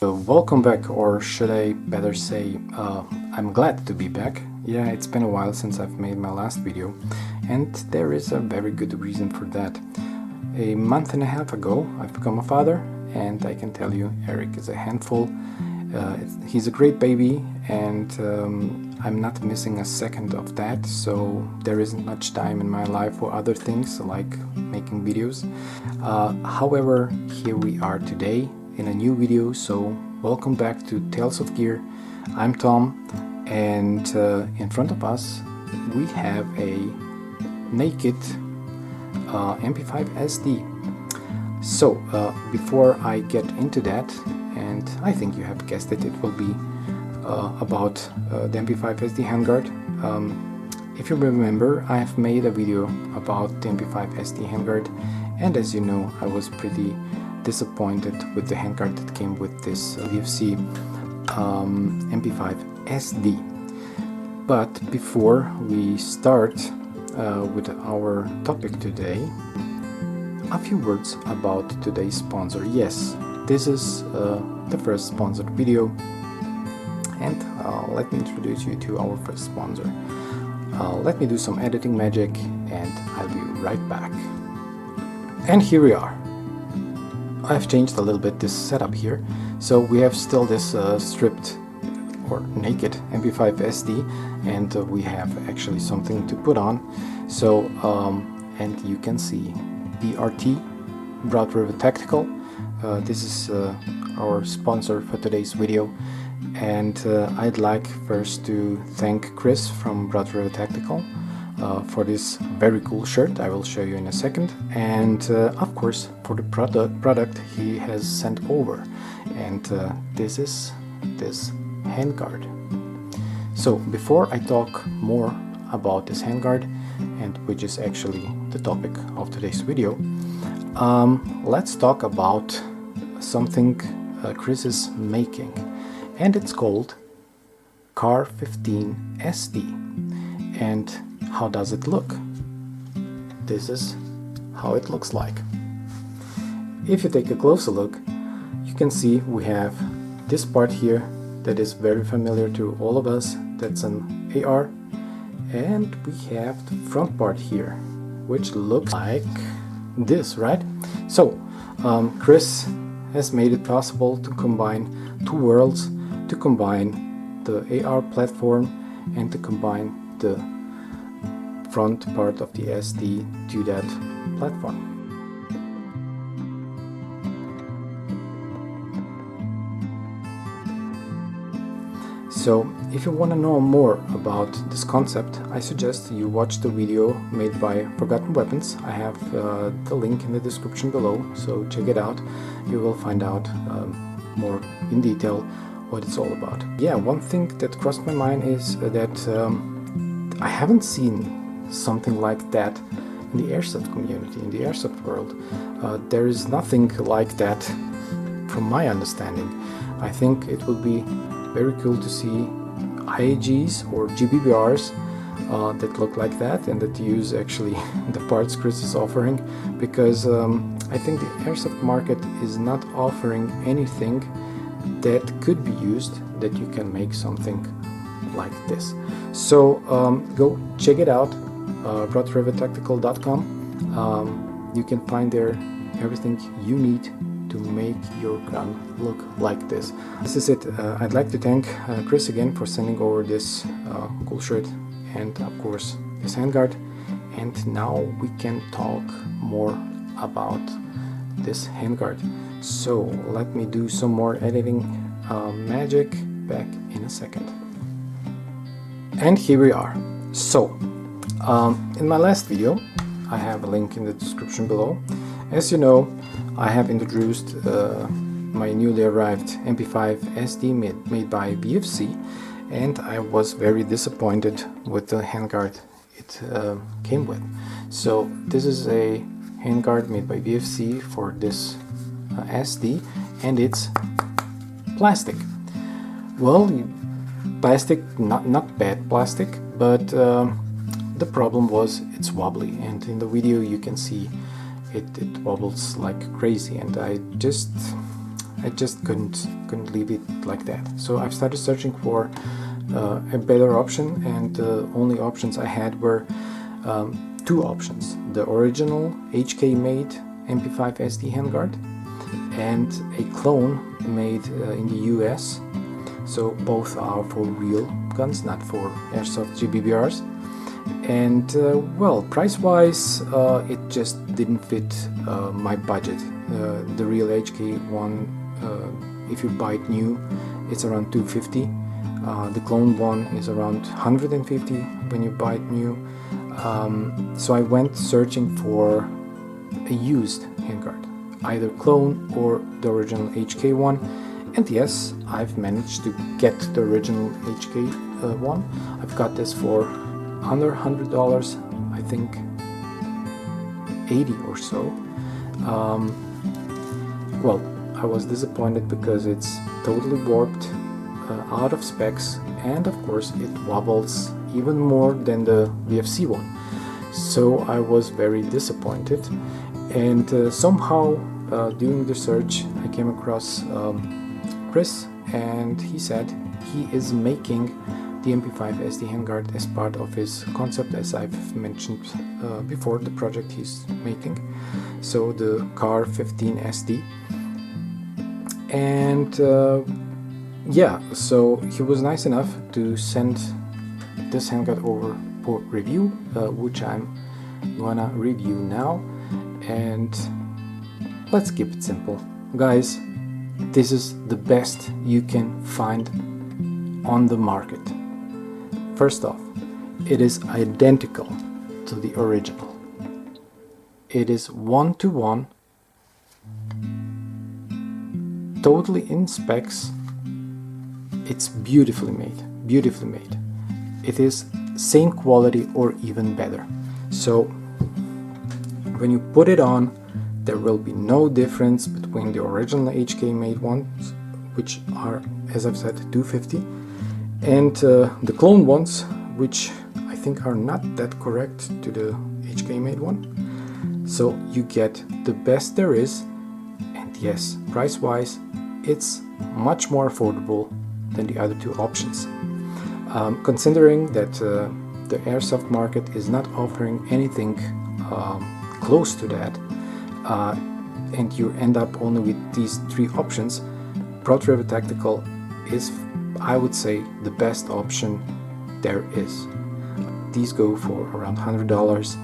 Welcome back, or should I better say, I'm glad to be back. Yeah, it's been a while since I've made my last video, and there is a very good reason for that. A month and a half ago, I've become a father, and I can tell you, Eric is a handful. He's a great baby, and I'm not missing a second of that, so there isn't much time in my life for other things like making videos. However, here we are today in a new video, so welcome back to Tales of Gear. I'm Tom, and in front of us we have a naked MP5 SD. So before I get into that, and I think you have guessed it, it will be about the MP5 SD Handguard. If you remember, I have made a video about the MP5 SD Handguard, and as you know, I was pretty disappointed with the handguard that came with this VFC MP5 SD. But before we start with our topic today, a few words about today's sponsor. Yes, this is the first sponsored video, and let me introduce you to our first sponsor. Let me do some editing magic and I'll be right back. And here we are. I've changed a little bit this setup here, so we have still this stripped or naked MP5 SD, and we have actually something to put on. So and you can see BRT, Broad River Tactical. This is our sponsor for today's video, and I'd like first to thank Chris from Broad River Tactical for this very cool shirt. I will show you in a second, and of course for the product he has sent over, and this is this handguard. So before I talk more about this handguard, and which is actually the topic of today's video, let's talk about something Chris is making, and it's called Car 15 SD. And how does it look? This is how it looks like. If you take a closer look, you can see we have this part here that is very familiar to all of us. That's an AR, and we have the front part here, which looks like this, right? So Chris has made it possible to combine two worlds, to combine the AR platform and to combine the front part of the SD to that platform. So if you want to know more about this concept, I suggest you watch the video made by Forgotten Weapons. I have the link in the description below, so check it out. You will find out more in detail what it's all about. Yeah, one thing that crossed my mind is that I haven't seen something like that in the airsoft community, in the airsoft world. There is nothing like that from my understanding. I think it would be very cool to see IAGs or GBBRs that look like that and that use actually the parts Chris is offering, because I think the airsoft market is not offering anything that could be used that you can make something like this. So go check it out, broadrivertactical.com. You can find there everything you need to make your gun look like this. This is it. I'd like to thank Chris again for sending over this cool shirt and of course this handguard. And now we can talk more about this handguard. So let me do some more editing magic. Back in a second. And here we are. So in my last video, I have a link in the description below. As you know, I have introduced my newly arrived MP5 SD made by BFC, and I was very disappointed with the handguard it came with. So this is a handguard made by BFC for this SD, and it's plastic. Well, plastic, not bad plastic, but the problem was it's wobbly, and in the video you can see it wobbles like crazy, and I just I just couldn't leave it like that. So I've started searching for a better option, and the only options I had were two options: the original HK made MP5 SD handguard and a clone made in the US. So both are for real guns, not for airsoft GBBRs. And well, price-wise, it just didn't fit my budget. The real HK one, if you buy it new, it's around $250. The clone one is around $150 when you buy it new. So I went searching for a used handguard, either clone or the original HK one. And yes, I've managed to get the original HK one. I've got this for under $100, I think 80 or so. Well, I was disappointed because it's totally warped, out of specs, and of course it wobbles even more than the VFC one. So I was very disappointed, and somehow during the search I came across Chris, and he said he is making the MP5 SD handguard as part of his concept, as I've mentioned before, the project he's making, so the Car 15 SD. And yeah, so he was nice enough to send this handguard over for review, which I'm gonna review now. And let's keep it simple, guys. This is the best you can find on the market. First off, it is identical to the original. It is 1-to-1, totally in specs. It's beautifully made, beautifully made. It is same quality or even better. So when you put it on, there will be no difference between the original HK made ones, which are, as I've said, $250, and the clone ones, which I think are not that correct to the HK made one. So you get the best there is, and yes, price wise it's much more affordable than the other two options. Considering that the airsoft market is not offering anything close to that, and you end up only with these three options, Broad River Tactical is, I would say, the best option there is. These go for around $100,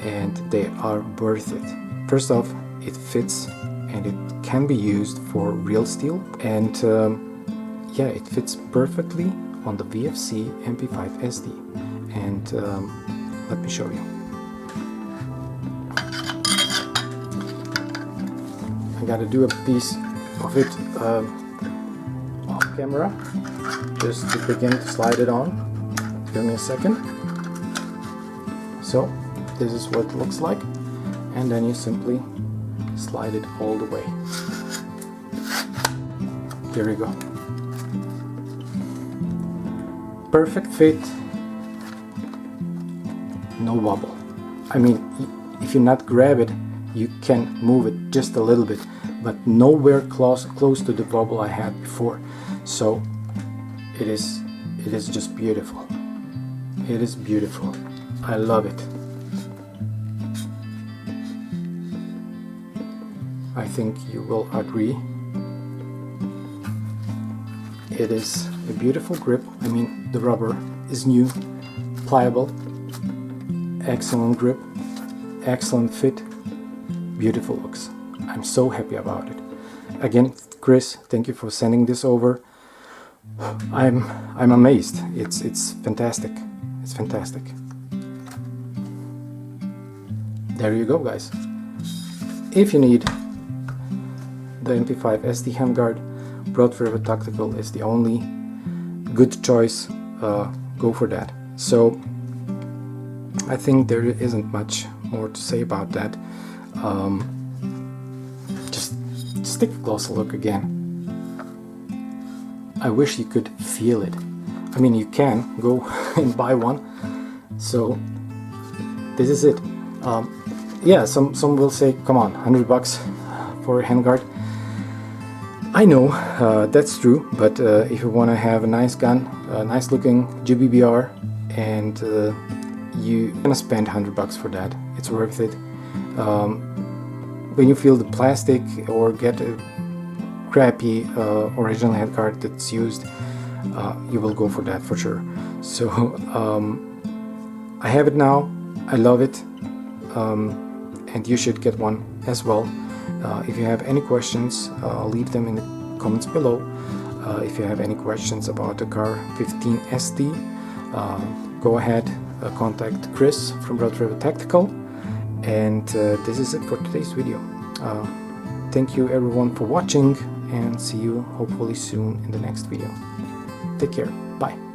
and they are worth it. First off, it fits and it can be used for real steel, and yeah, it fits perfectly on the VFC MP5 SD. And let me show you. I gotta do a piece of it off camera just to begin to slide it on. Give me a second. So this is what it looks like, and then you simply slide it all the way. Here we go. Perfect fit, no wobble. I mean, if you not grab it, you can move it just a little bit, but nowhere close to the wobble I had before. So it is just beautiful. It is beautiful. I love it. I think you will agree. It is a beautiful grip. I mean, the rubber is new, pliable, excellent grip, excellent fit, beautiful looks. I'm so happy about it. Again, Chris, thank you for sending this over. I'm amazed. It's fantastic. It's fantastic. There you go, guys. If you need the MP5 SD handguard, Broad River Tactical is the only good choice. Go for that. So I think there isn't much more to say about that. Just take a closer look again. I wish you could feel it. I mean, you can go and buy one. So this is it. Yeah, some will say, come on, $100 for a handguard. I know that's true, but if you want to have a nice gun, a nice looking GBBR, and you're gonna spend $100 for that, it's worth it. When you feel the plastic or get a crappy original handguard that's used, you will go for that for sure. So I have it now, I love it, and you should get one as well. If you have any questions, leave them in the comments below. If you have any questions about the car 15SD, go ahead, contact Chris from Road Travel Tactical. And this is it for today's video. Thank you everyone for watching, and see you hopefully soon in the next video. Take care, bye.